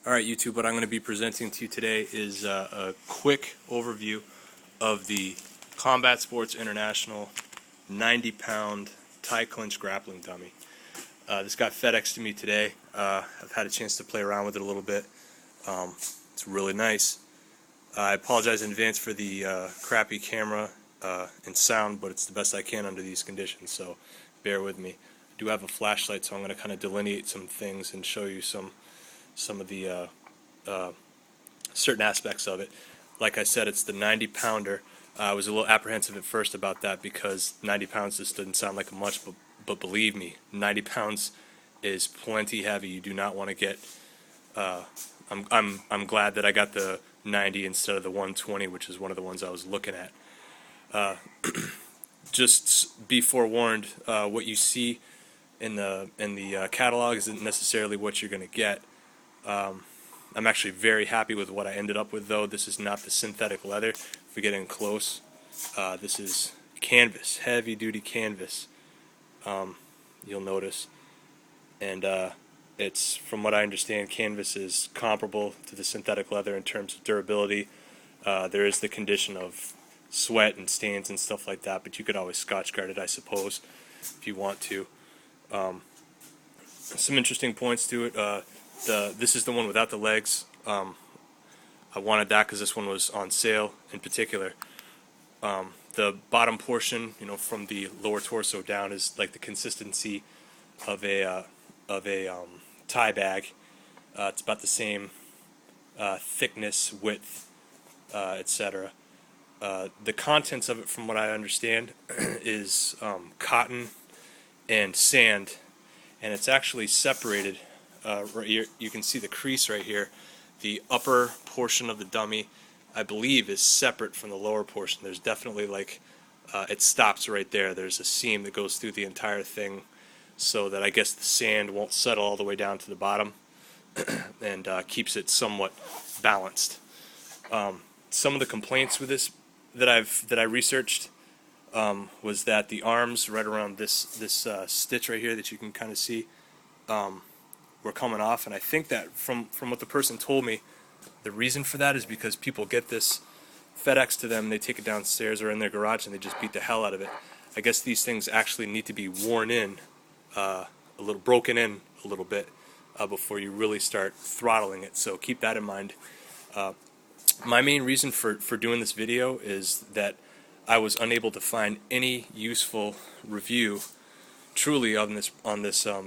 Alright YouTube, what I'm going to be presenting to you today is a quick overview of the Combat Sports International 90-pound Thai clinch grappling dummy. This got FedExed to me today. I've had a chance to play around with it a little bit. It's really nice. I apologize in advance for the crappy camera and sound, but it's the best I can under these conditions, so bear with me. I do have a flashlight, so I'm going to kind of delineate some things and show you some of the certain aspects of it. Like I said, it's the 90-pounder. I was a little apprehensive at first about that because 90 pounds just doesn't sound like much, but believe me, 90 pounds is plenty heavy. You do not want to get. I'm glad that I got the 90 instead of the 120, which is one of the ones I was looking at. Just be forewarned, what you see in the catalog isn't necessarily what you're going to get. I'm actually very happy with what I ended up with, though. This is not the synthetic leather. If we get in close, this is canvas, heavy-duty canvas, you'll notice. And it's, from what I understand, canvas is comparable to the synthetic leather in terms of durability. There is the condition of sweat and stains and stuff like that, but you could always Scotch guard it, I suppose, if you want to. Some interesting points to it. This is the one without the legs. I wanted that because this one was on sale in particular. The bottom portion, from the lower torso down, is like the consistency of a tie bag. It's about the same thickness, width, etc. The contents of it, from what I understand, is cotton and sand, and it's actually separated. Right here, you can see the crease right here. The upper portion of the dummy, I believe, is separate from the lower portion. There's definitely it stops right there. There's a seam that goes through the entire thing, so that I guess the sand won't settle all the way down to the bottom and keeps it somewhat balanced. Some of the complaints with this that I researched was that the arms right around this stitch right here that you can kind of see were coming off, and I think that from what the person told me, the reason for that is because people get this FedEx to them, they take it downstairs or in their garage and they just beat the hell out of it. I guess these things actually need to be worn in, broken in a little bit before you really start throttling it, so keep that in mind. My main reason for doing this video is that I was unable to find any useful review truly on this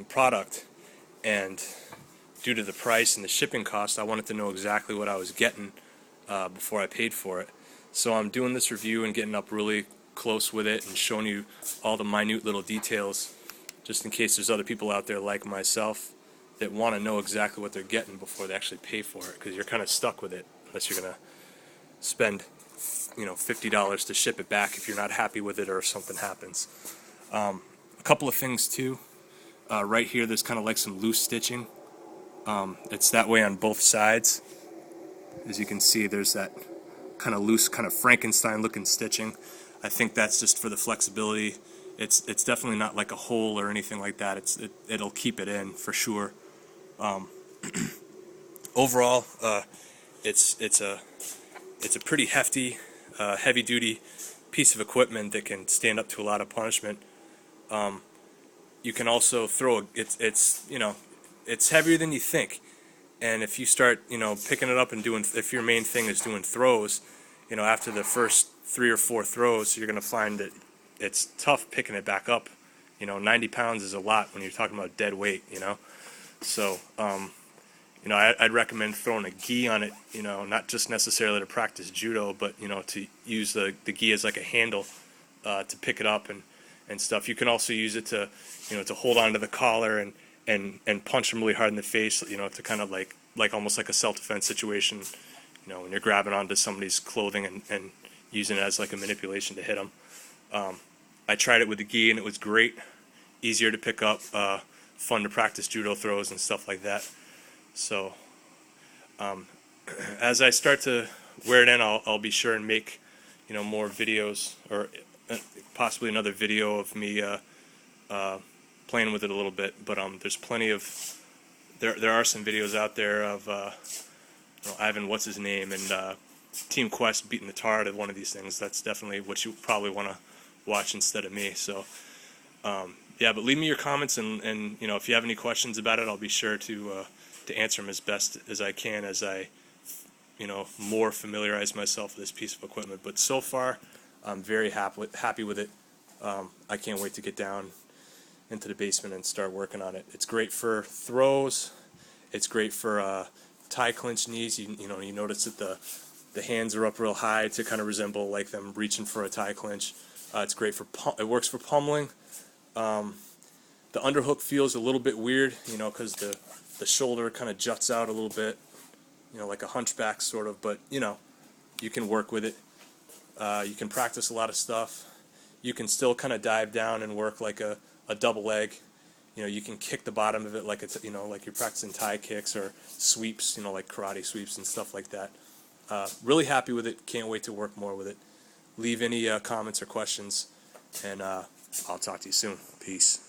product, and due to the price and the shipping cost, I wanted to know exactly what I was getting before I paid for it. So I'm doing this review and getting up really close with it and showing you all the minute little details, just in case there's other people out there like myself that want to know exactly what they're getting before they actually pay for it, because you're kind of stuck with it unless you're going to spend $50 to ship it back if you're not happy with it or if something happens. A couple of things too. Right here there's kind of like some loose stitching. It's that way on both sides. As you can see, there's that kind of loose, kind of Frankenstein looking stitching. I think that's just for the flexibility. It's definitely not like a hole or anything like that. It'll keep it in for sure. Overall, it's a pretty hefty, heavy duty piece of equipment that can stand up to a lot of punishment. You can also throw it's heavier than you think, and if you start picking it up and if your main thing is doing throws, after the first 3 or 4 throws, you're going to find that it's tough picking it back up. 90 pounds is a lot when you're talking about dead weight. So I'd recommend throwing a gi on it, not just necessarily to practice judo, but to use the gi as like a handle to pick it up and stuff. You can also use it to to hold onto the collar and punch them really hard in the face, to kind of like almost like a self-defense situation, when you're grabbing onto somebody's clothing and using it as like a manipulation to hit them. I tried it with the gi and it was great, easier to pick up, fun to practice judo throws and stuff like that. So as I start to wear it in, I'll be sure and make more videos, or possibly another video of me playing with it a little bit. But there's plenty of there are some videos out there of Ivan, what's his name, and Team Quest beating the tar out of one of these things. That's definitely what you probably want to watch instead of me. So yeah, but leave me your comments, and if you have any questions about it, I'll be sure to answer them as best as I can as I more familiarize myself with this piece of equipment. But so far, I'm very happy with it. I can't wait to get down into the basement and start working on it. It's great for throws. It's great for Thai clinch knees. You notice that the hands are up real high to kind of resemble like them reaching for a Thai clinch. It's great for it works for pummeling. The underhook feels a little bit weird, because the shoulder kind of juts out a little bit, like a hunchback sort of. But you can work with it. You can practice a lot of stuff. You can still kind of dive down and work like a double leg. You can kick the bottom of it like it's like you're practicing Thai kicks or sweeps, like karate sweeps and stuff like that. Really happy with it. Can't wait to work more with it. Leave any comments or questions, and I'll talk to you soon. Peace.